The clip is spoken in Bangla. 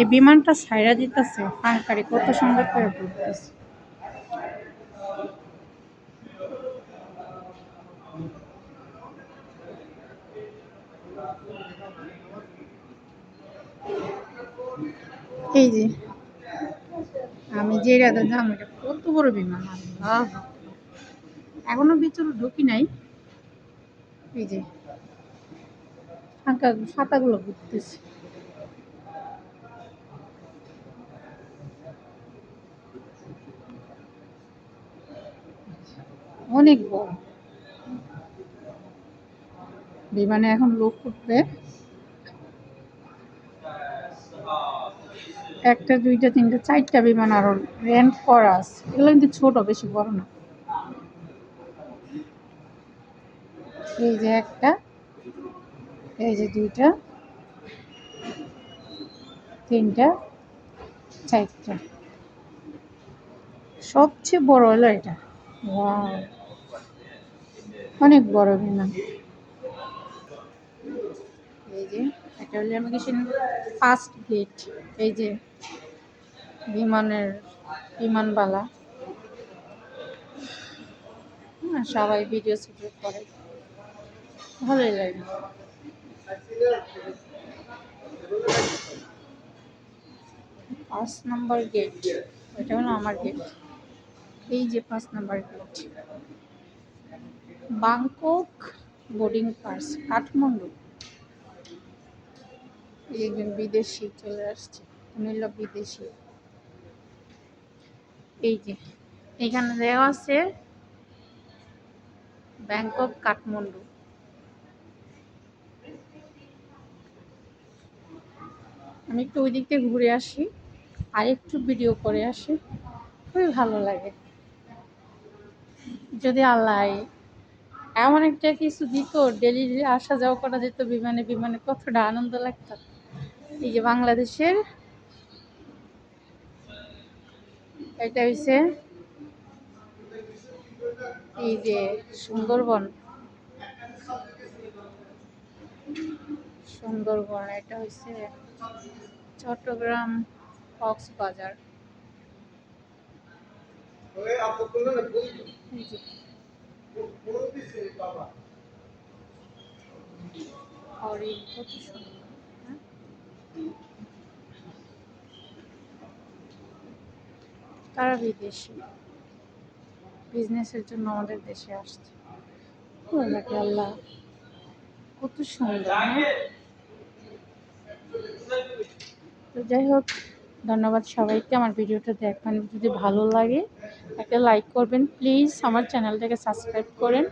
এই বিমানটা ছাইরা দিতেছে পাঙ্কারি কত সুন্দর করে ঘুরতেছে। এই যে আমি যে রাতে যাম, এটা কত বড় বিমান! আল্লাহ, এখনো ভিতরে ঢুকি নাই। এই যে ফাঁকা ছাতাগুলো ঘুরতেছে। অনেক বড় বিমানে এখন লোক উঠবে। একটা দুইটা তিনটা চারটা বিমান আরো রেন্ট করা আছে। এগুলো কিন্তু ছোট, বেশি বড় না। এই যে একটা, এই যে দুইটা, তিনটা, চারটা। সবচেয়ে বড় হলো এটা। ওয়াও, অনেক বড় বিমান। এই যে এটা হলো ইমিগ্রেশন ফার্স্ট গেট। এই যে বিমানবালা, সবাই ভিডিও শুট করে, ভালোই লাগে। 5 নম্বর গেট, এটা হলো আমার গেট। এই যে 5 নম্বর গেট, বাংকক বোর্ডিং পাস, কাঠমান্ডু। একজন বিদেশি চলে আসছে, উনি হলো বিদেশি। এই যে এখানে দেওয়া আছে ব্যাংকক কাঠমান্ডু। আমি একটু ওই দিক থেকে ঘুরে আসি আর একটু ভিডিও করে আসি, খুবই ভালো লাগে। যদি আল্লাহ এমন একটা কিছু দিত, ডেলি আসা যাওয়া করা যেত বিমানে বিমানে, কতটা আনন্দ লাগতো। এই যে বাংলাদেশের, এটা হইছে এই যে সুন্দরবন, এটা হইছে চট্টগ্রাম কক্সবাজার। এই যে হরিণ, কত সুন্দর, হ্যাঁ? তারা বিদেশি, বিজনেসের জন্য আমাদের দেশে আসছে। ভালো লাগে। আল্লাহ, কত সুন্দর, হ্যাঁ? তো যাই হোক, ধন্যবাদ সবাইকে আমার ভিডিওটা দেখবেন। যদি ভালো লাগে একটা লাইক করবেন প্লিজ, আমার চ্যানেলটাকে সাবস্ক্রাইব করেন।